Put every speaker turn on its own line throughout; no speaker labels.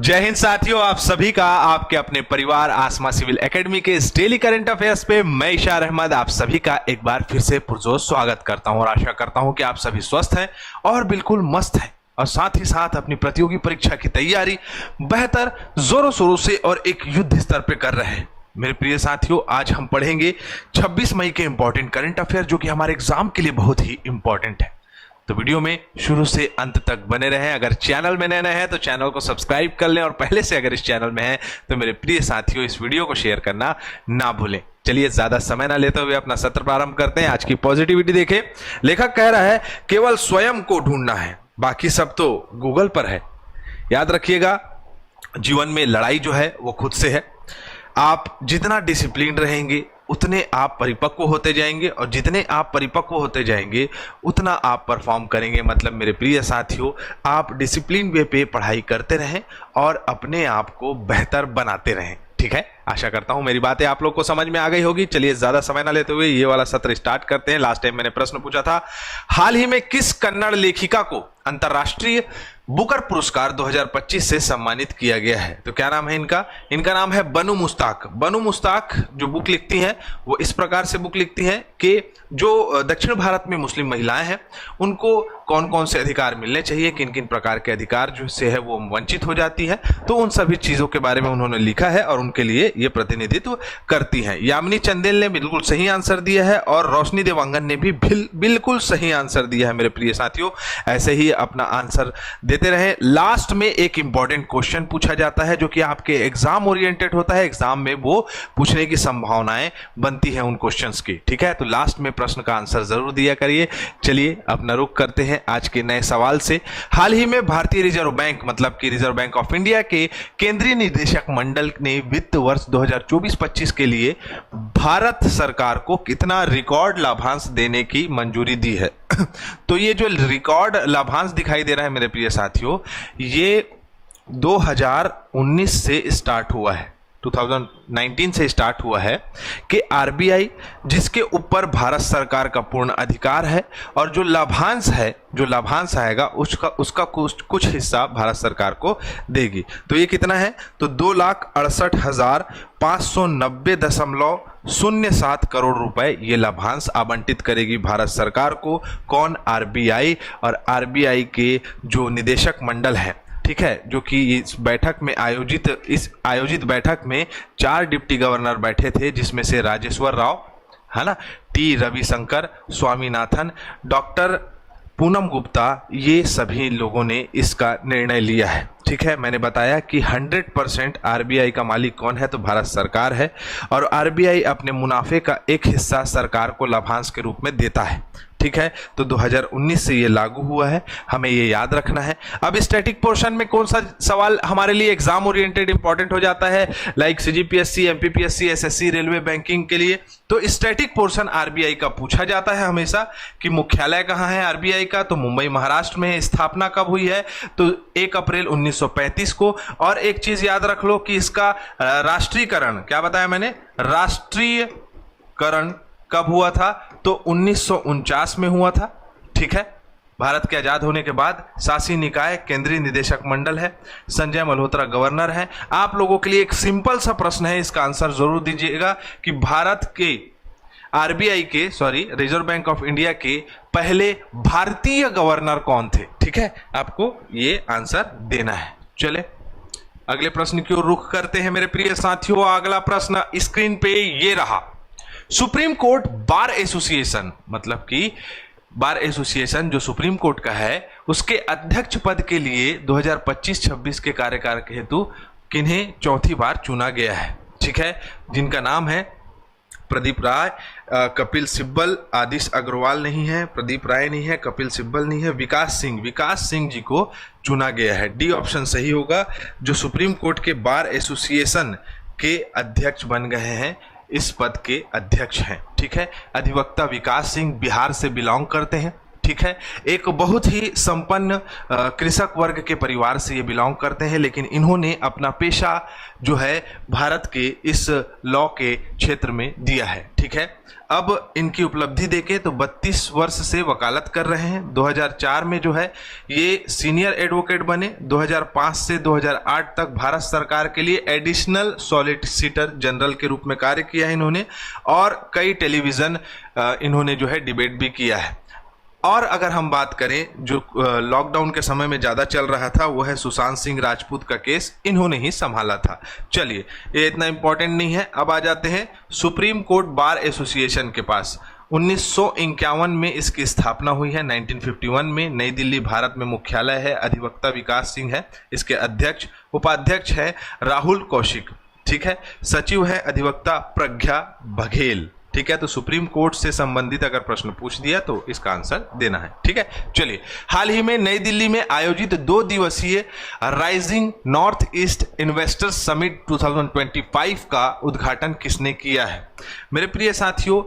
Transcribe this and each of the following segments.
जय हिंद साथियों, आप सभी का आपके अपने परिवार आसमा सिविल एकेडमी के इस डेली करंट अफेयर्स पे मैं इशार अहमद आप सभी का एक बार फिर से पुरजोर स्वागत करता हूं और आशा करता हूं कि आप सभी स्वस्थ हैं और बिल्कुल मस्त हैं और साथ ही साथ अपनी प्रतियोगी परीक्षा की तैयारी बेहतर जोरों शोरों से और एक युद्ध स्तर पे कर रहे हैं। मेरे प्रिय साथियों, आज हम पढ़ेंगे 26 मई के इंपॉर्टेंट करंट अफेयर जो कि हमारे एग्जाम के लिए बहुत ही इंपॉर्टेंट है। तो वीडियो में शुरू से अंत तक बने रहें। अगर चैनल में नए हैं तो चैनल को सब्सक्राइब कर लें और पहले से अगर इस चैनल में हैं तो मेरे प्रिय साथियों इस वीडियो को शेयर करना ना भूलें। चलिए ज्यादा समय ना लेते हुए अपना सत्र प्रारंभ करते हैं। आज की पॉजिटिविटी देखें। लेखक कह रहा है केवल स्वयं को ढूंढना है, बाकी सब तो गूगल पर है। याद रखिएगा, जीवन में लड़ाई जो है वो खुद से है। आप जितना डिसिप्लिन रहेंगे उतने आप परिपक्व होते जाएंगे और जितने आप परिपक्व होते जाएंगे उतना आप परफॉर्म करेंगे। मतलब मेरे प्रिय साथियों, आप डिसिप्लिन वे पे पढ़ाई करते रहें और अपने आप को बेहतर बनाते रहें। ठीक है, आशा करता हूं मेरी बातें आप लोग को समझ में आ गई होगी। चलिए ज्यादा समय ना लेते हुए ये वाला सत्र स्टार्ट करते हैं। लास्ट टाइम मैंने प्रश्न पूछा था, हाल ही में किस कन्नड़ लेखिका को अंतरराष्ट्रीय बुकर पुरस्कार 2025 से सम्मानित किया गया है? तो क्या नाम है इनका? इनका नाम है बनू मुश्ताक। बनू मुश्ताक जो बुक लिखती हैं वो इस प्रकार से बुक लिखती हैं कि जो दक्षिण भारत में मुस्लिम महिलाएं हैं उनको कौन कौन से अधिकार मिलने चाहिए, किन किन प्रकार के अधिकार जो से है वो वंचित हो जाती है, तो उन सभी चीजों के बारे में उन्होंने लिखा है और उनके लिए ये प्रतिनिधित्व करती हैं। यामिनी चंदेल ने बिल्कुल सही आंसर दिया है और रोशनी देवांगन ने भी बिल्कुल सही आंसर दिया है। मेरे प्रिय साथियों, ऐसे ही अपना आंसर देते रहें। लास्ट में एक इंपॉर्टेंट क्वेश्चन पूछा जाता है जो कि आपके एग्जाम ओरिएंटेड होता है। एग्जाम में वो पूछने की संभावनाएं बनती है उन क्वेश्चंस की। ठीक है, तो लास्ट में प्रश्न का आंसर जरूर दिया करिए। चलिए अपना रुख करते हैं आज के नए सवाल से। हाल ही में भारतीय रिजर्व बैंक मतलब कि रिजर्व बैंक ऑफ इंडिया के केंद्रीय निदेशक मंडल ने वित्त वर्ष 2024-25 के लिए भारत सरकार को कितना रिकॉर्ड लाभांश देने की मंजूरी दी है? तो ये जो रिकॉर्ड लाभांश दिखाई दे रहा है मेरे प्रिय साथियों, ये 2019 से स्टार्ट हुआ है, 2019 से स्टार्ट हुआ है कि आरबीआई जिसके ऊपर भारत सरकार का पूर्ण अधिकार है और जो लाभांश है, जो लाभांश आएगा उसका कुछ हिस्सा भारत सरकार को देगी। तो ये कितना है? तो 2,68,590.07 करोड़ रुपए ये लाभांश आवंटित करेगी भारत सरकार को। कौन? आरबीआई। और आरबीआई के जो निदेशक मंडल है, ठीक है, जो कि इस बैठक में आयोजित बैठक में 4 डिप्टी गवर्नर बैठे थे, जिसमें से राजेश्वर राव है ना, टी रविशंकर, स्वामीनाथन, डॉक्टर पूनम गुप्ता, ये सभी लोगों ने इसका निर्णय लिया है। ठीक है, मैंने बताया कि 100% आरबीआई का मालिक कौन है? तो भारत सरकार है और आरबीआई अपने मुनाफे का एक हिस्सा सरकार को लाभांश के रूप में देता है। ठीक है, तो 2019 से ये लागू हुआ है, हमें ये याद रखना है। अब स्टैटिक पोर्शन में कौन सा सवाल हमारे लिए एग्जाम ओरिएंटेड इंपॉर्टेंट हो जाता है, like CGPSC, MPPSC, SSC, railway, banking के लिए? तो स्टैटिक पोर्शन आरबीआई का पूछा जाता है हमेशा कि मुख्यालय कहाँ है आरबीआई का? तो मुंबई महाराष्ट्र में। स्थापना कब हुई है? तो 1 अप्रैल 1935 को। और एक चीज याद रख लो कि इसका राष्ट्रीयकरण, क्या बताया मैंने, राष्ट्रीयकरण कब हुआ था? तो 1949 में हुआ था। ठीक है, भारत के आजाद होने के बाद शासी निकाय केंद्रीय निदेशक मंडल है, संजय मल्होत्रा गवर्नर है। आप लोगों के लिए एक सिंपल सा प्रश्न है, इसका आंसर जरूर दीजिएगा कि भारत के आरबीआई के रिजर्व बैंक ऑफ इंडिया के पहले भारतीय गवर्नर कौन थे? ठीक है, आपको ये आंसर देना है। चले अगले प्रश्न की ओर रुख करते हैं मेरे प्रिय साथियों। अगला प्रश्न स्क्रीन पे ये रहा। सुप्रीम कोर्ट बार एसोसिएशन मतलब कि बार एसोसिएशन जो सुप्रीम कोर्ट का है, उसके अध्यक्ष पद के लिए 2025-26 के कार्यकाल के हेतु किन्हें चौथी बार चुना गया है? ठीक है, जिनका नाम है प्रदीप राय, कपिल सिब्बल, आदिश अग्रवाल नहीं है, प्रदीप राय नहीं है, कपिल सिब्बल नहीं है, विकास सिंह जी को चुना गया है। डी ऑप्शन सही होगा। जो सुप्रीम कोर्ट के बार एसोसिएशन के अध्यक्ष बन गए हैं, इस पद के अध्यक्ष हैं। ठीक है, अधिवक्ता विकास सिंह बिहार से बिलोंग करते हैं। ठीक है। एक बहुत ही संपन्न कृषक वर्ग के परिवार से ये बिलोंग करते हैं, लेकिन इन्होंने अपना पेशा जो है भारत के इस लॉ के क्षेत्र में दिया है, ठीक है। अब इनकी उपलब्धि देखें तो 32 वर्ष से वकालत कर रहे हैं। 2004 में जो है ये सीनियर एडवोकेट बने। 2005 से 2008 तक भारत सरकार के लिए एडिशनल सॉलिसिटर जनरल के रूप में कार्य किया है इन्होंने, और कई टेलीविज़न इन्होंने जो है डिबेट भी किया है। और अगर हम बात करें जो लॉकडाउन के समय में ज़्यादा चल रहा था, वो है सुशांत सिंह राजपूत का केस, इन्होंने ही संभाला था। चलिए, ये इतना इम्पोर्टेंट नहीं है। अब आ जाते हैं सुप्रीम कोर्ट बार एसोसिएशन के पास। 1951 में इसकी स्थापना हुई है। 1951 में नई दिल्ली, भारत में मुख्यालय है। अधिवक्ता विकास सिंह है इसके अध्यक्ष। उपाध्यक्ष है राहुल कौशिक, ठीक है। सचिव है अधिवक्ता प्रज्ञा बघेल, ठीक है। तो सुप्रीम कोर्ट से संबंधित अगर प्रश्न पूछ दिया तो इसका आंसर देना है, ठीक है। चलिए, हाल ही में नई दिल्ली में आयोजित 2 दिवसीय rising north east investors summit 2025 का उद्घाटन किसने किया है? मेरे प्रिय साथियों,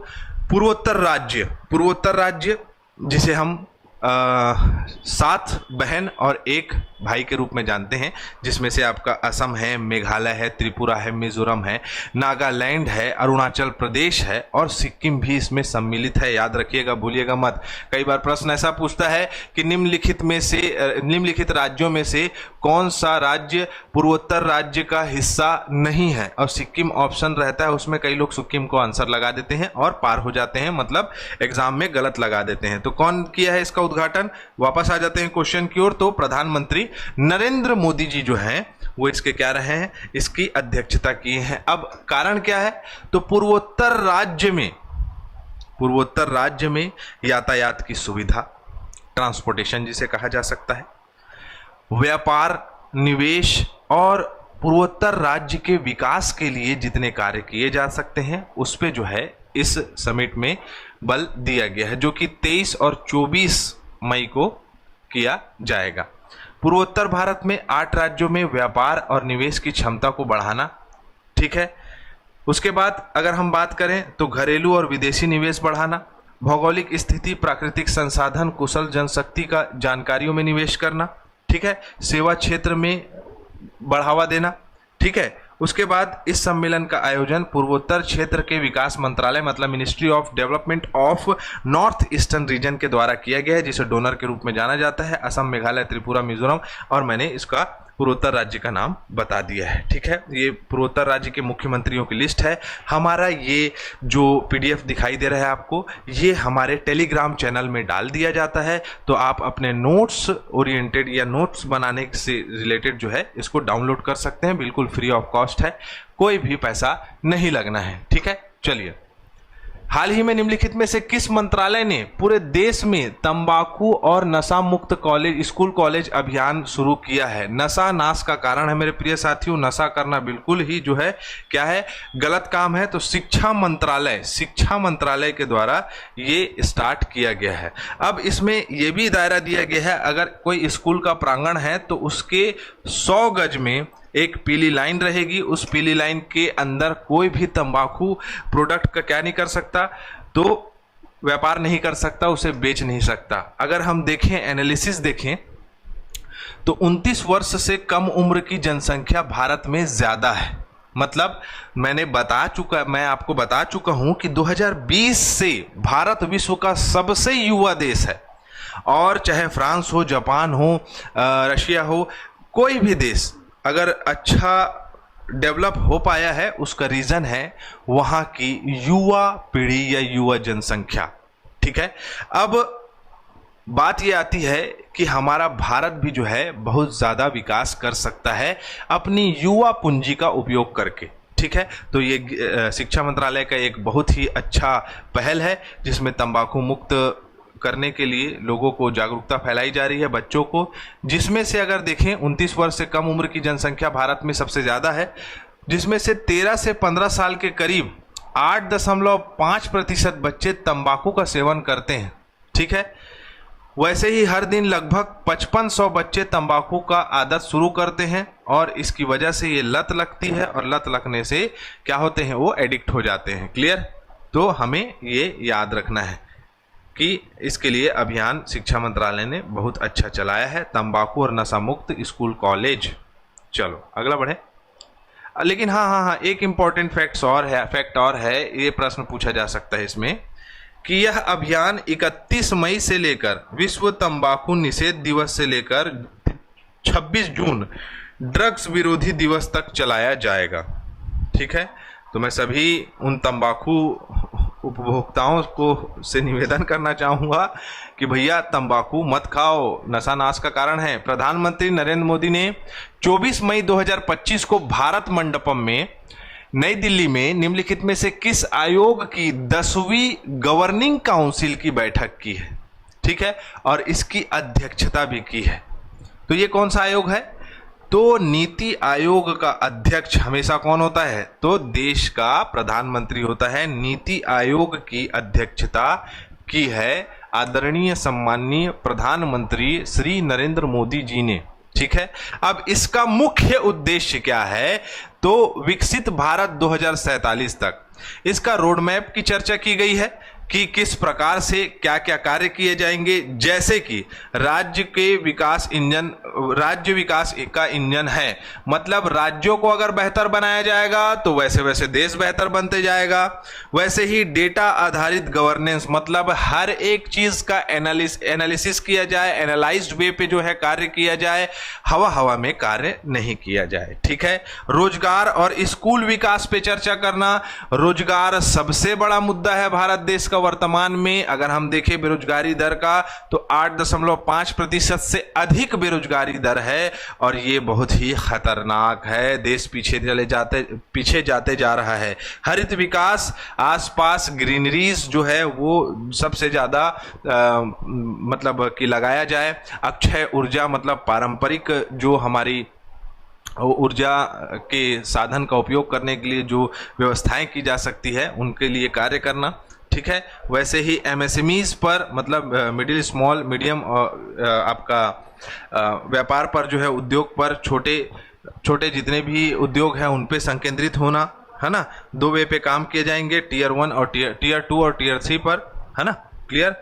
पूर्वोत्तर राज्य जिसे हम 7 बहन और 1 भाई के रूप में जानते हैं, जिसमें से आपका असम है, मेघालय है, त्रिपुरा है, मिजोरम है, नागालैंड है, अरुणाचल प्रदेश है और सिक्किम भी इसमें सम्मिलित है। याद रखिएगा, भूलिएगा मत। कई बार प्रश्न ऐसा पूछता है कि निम्नलिखित राज्यों में से कौन सा राज्य पूर्वोत्तर राज्य का हिस्सा नहीं है, और सिक्किम ऑप्शन रहता है उसमें। कई लोग सिक्किम को आंसर लगा देते हैं और पार हो जाते हैं, मतलब एग्जाम में गलत लगा देते हैं। तो कौन किया है इसका उद्घाटन? वापस आ जाते हैं क्वेश्चन की ओर। तो प्रधानमंत्री नरेंद्र मोदी जी जो हैं वो इसके क्या रहे हैं, इसकी अध्यक्षता की है। अब कारण क्या है? तो पूर्वोत्तर राज्य में यातायात की सुविधा, ट्रांसपोर्टेशन जिसे कहा जा सकता है, व्यापार, निवेश और पूर्वोत्तर राज्य के विकास के लिए जितने कार्य किए जा सकते हैं उस पे जो है इस समिट में बल दिया गया है, जो कि 23 और 24 मई को किया जाएगा। पूर्वोत्तर भारत में 8 राज्यों में व्यापार और निवेश की क्षमता को बढ़ाना, ठीक है। उसके बाद अगर हम बात करें तो घरेलू और विदेशी निवेश बढ़ाना, भौगोलिक स्थिति, प्राकृतिक संसाधन, कुशल जनशक्ति का जानकारियों में निवेश करना, ठीक है। सेवा क्षेत्र में बढ़ावा देना, ठीक है। उसके बाद इस सम्मेलन का आयोजन पूर्वोत्तर क्षेत्र के विकास मंत्रालय, मतलब ministry of development of north eastern region के द्वारा किया गया है, जिसे डोनर के रूप में जाना जाता है। असम, मेघालय, त्रिपुरा, मिजोरम, और मैंने इसका पूर्वोत्तर राज्य का नाम बता दिया है, ठीक है। ये पूर्वोत्तर राज्य के मुख्यमंत्रियों की लिस्ट है। हमारा ये जो PDF दिखाई दे रहा है आपको, ये हमारे टेलीग्राम चैनल में डाल दिया जाता है। तो आप अपने नोट्स ओरिएंटेड या नोट्स बनाने से रिलेटेड जो है इसको डाउनलोड कर सकते हैं, बिल्कुल फ्री ऑफ कॉस्ट है, कोई भी पैसा नहीं लगना है, ठीक है। चलिए, हाल ही में निम्नलिखित में से किस मंत्रालय ने पूरे देश में तंबाकू और नशा मुक्त स्कूल कॉलेज अभियान शुरू किया है? नशा नाश का कारण है मेरे प्रिय साथियों। नशा करना बिल्कुल ही जो है क्या है, गलत काम है। तो शिक्षा मंत्रालय के द्वारा ये स्टार्ट किया गया है। अब इसमें यह भी दायरा दिया गया है, अगर कोई स्कूल का प्रांगण है तो उसके 100 गज में एक पीली लाइन रहेगी। उस पीली लाइन के अंदर कोई भी तंबाकू प्रोडक्ट का क्या नहीं कर सकता, तो व्यापार नहीं कर सकता, उसे बेच नहीं सकता। अगर हम देखें, एनालिसिस देखें, तो 29 वर्ष से कम उम्र की जनसंख्या भारत में ज्यादा है। मतलब मैं आपको बता चुका हूं कि 2020 से भारत विश्व का सबसे युवा देश है। और चाहे फ्रांस हो, जापान हो, रशिया हो, कोई भी देश अगर अच्छा डेवलप हो पाया है, उसका रीजन है वहां की युवा पीढ़ी या युवा जनसंख्या, ठीक है। अब बात यह आती है कि हमारा भारत भी जो है बहुत ज्यादा विकास कर सकता है अपनी युवा पूंजी का उपयोग करके, ठीक है। तो ये शिक्षा मंत्रालय का एक बहुत ही अच्छा पहल है, जिसमें तंबाकू मुक्त करने के लिए लोगों को जागरूकता फैलाई जा रही है, बच्चों को, जिसमें से अगर देखें 29 वर्ष से कम उम्र की जनसंख्या भारत में सबसे ज़्यादा है, जिसमें से 13 से 15 साल के करीब 8.5% बच्चे तंबाकू का सेवन करते हैं, ठीक है। वैसे ही हर दिन लगभग 5500 बच्चे तंबाकू का आदत शुरू करते हैं और इसकी वजह से ये लत लगती है, और लत लगने से क्या होते हैं, वो एडिक्ट हो जाते हैं। क्लियर? तो हमें ये याद रखना है। कि इसके लिए अभियान शिक्षा मंत्रालय ने बहुत अच्छा चलाया है, तंबाकू और नशा मुक्त स्कूल कॉलेज। चलो अगला बढ़े। लेकिन हाँ, एक इम्पॉर्टेंट फैक्ट और है, ये प्रश्न पूछा जा सकता है इसमें कि यह अभियान 31 मई से लेकर विश्व तंबाकू निषेध दिवस से लेकर 26 जून ड्रग्स विरोधी दिवस तक चलाया जाएगा। ठीक है, तो मैं सभी उन तंबाकू उपभोक्ताओं को से निवेदन करना चाहूँगा कि भैया तंबाकू मत खाओ, नशा नाश का कारण है। प्रधानमंत्री नरेंद्र मोदी ने 24 मई 2025 को भारत मंडपम में नई दिल्ली में निम्नलिखित में से किस आयोग की 10वीं गवर्निंग काउंसिल की बैठक की है? ठीक है, और इसकी अध्यक्षता भी की है। तो ये कौन सा आयोग है? तो नीति आयोग का अध्यक्ष हमेशा कौन होता है? तो देश का प्रधानमंत्री होता है। नीति आयोग की अध्यक्षता की है आदरणीय सम्माननीय प्रधानमंत्री श्री नरेंद्र मोदी जी ने। ठीक है, अब इसका मुख्य उद्देश्य क्या है? तो विकसित भारत 2047 तक इसका रोड मैप की चर्चा की गई है कि किस प्रकार से क्या क्या कार्य किए जाएंगे, जैसे कि राज्य विकास का इंजन है। मतलब राज्यों को अगर बेहतर बनाया जाएगा तो वैसे वैसे देश बेहतर बनते जाएगा। वैसे ही डेटा आधारित गवर्नेंस, मतलब हर एक चीज का एनालिसिस किया जाए, एनालाइज्ड वे पे जो है कार्य किया जाए, हवा में कार्य नहीं किया जाए। ठीक है, रोजगार और स्कूल विकास पे चर्चा करना। रोजगार सबसे बड़ा मुद्दा है भारत देश का वर्तमान में। अगर हम देखें बेरोजगारी दर का तो 8.5% से अधिक बेरोजगारी दर है और ये बहुत ही खतरनाक है। देश पीछे जाते जा रहा है। हरित विकास, आसपास ग्रीनरीज जो है वो सबसे ज्यादा मतलब कि लगाया जाए। अक्षय ऊर्जा, मतलब पारंपरिक जो हमारी ऊर्जा के साधन का उपयोग करने के लिए जो व्यवस्थाएं की जा सकती है उनके लिए कार्य करना। ठीक है, वैसे ही एमएसएमईज पर, मतलब मिडिल स्मॉल मीडियम आपका व्यापार पर जो है, उद्योग पर, छोटे जितने भी उद्योग हैं उन पे संकेंद्रित होना है ना। 2 वे पे काम किए जाएंगे, टीयर 1 और टीयर 2 और टीयर 3 पर, है ना। क्लियर।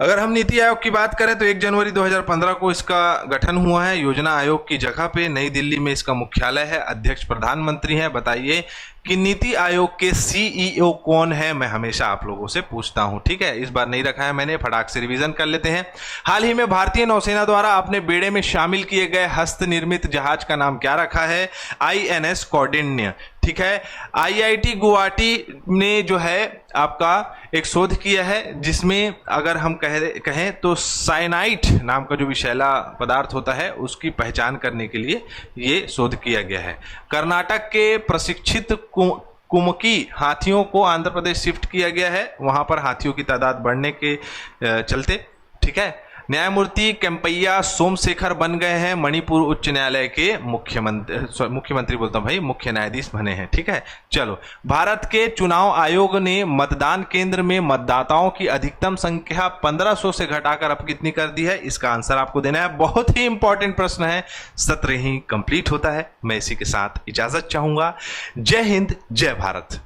अगर हम नीति आयोग की बात करें तो 1 जनवरी 2015 को इसका गठन हुआ है। योजना आयोग की जगह पे नई दिल्ली में इसका मुख्यालय है। अध्यक्ष प्रधानमंत्री हैं। बताइए कि नीति आयोग के सीईओ कौन है? मैं हमेशा आप लोगों से पूछता हूं। ठीक है, इस बार नहीं रखा है मैंने, फटाक से रिवीजन कर लेते हैं। हाल ही में भारतीय नौसेना द्वारा अपने बेड़े में शामिल किए गए हस्त निर्मित जहाज का नाम क्या रखा है? INS कौंडिन्य। ठीक है, IIT गुवाहाटी ने जो है आपका एक शोध किया है जिसमें अगर हम कहें तो साइनाइट नाम का जो विषैला पदार्थ होता है उसकी पहचान करने के लिए ये शोध किया गया है। कर्नाटक के प्रशिक्षित कुमकी हाथियों को आंध्र प्रदेश शिफ्ट किया गया है, वहां पर हाथियों की तादाद बढ़ने के चलते। ठीक है, न्यायमूर्ति केम्पैया सोमशेखर बन गए हैं मणिपुर उच्च न्यायालय के मुख्यमंत्री बोलता हूं भाई, मुख्य न्यायाधीश बने हैं। ठीक है, चलो। भारत के चुनाव आयोग ने मतदान केंद्र में मतदाताओं की अधिकतम संख्या 1500 से घटाकर अब कितनी कर दी है? इसका आंसर आपको देना है। बहुत ही इंपॉर्टेंट प्रश्न है। सत्र ही कंप्लीट होता है। मैं इसी के साथ इजाजत चाहूंगा। जय हिंद, जय भारत।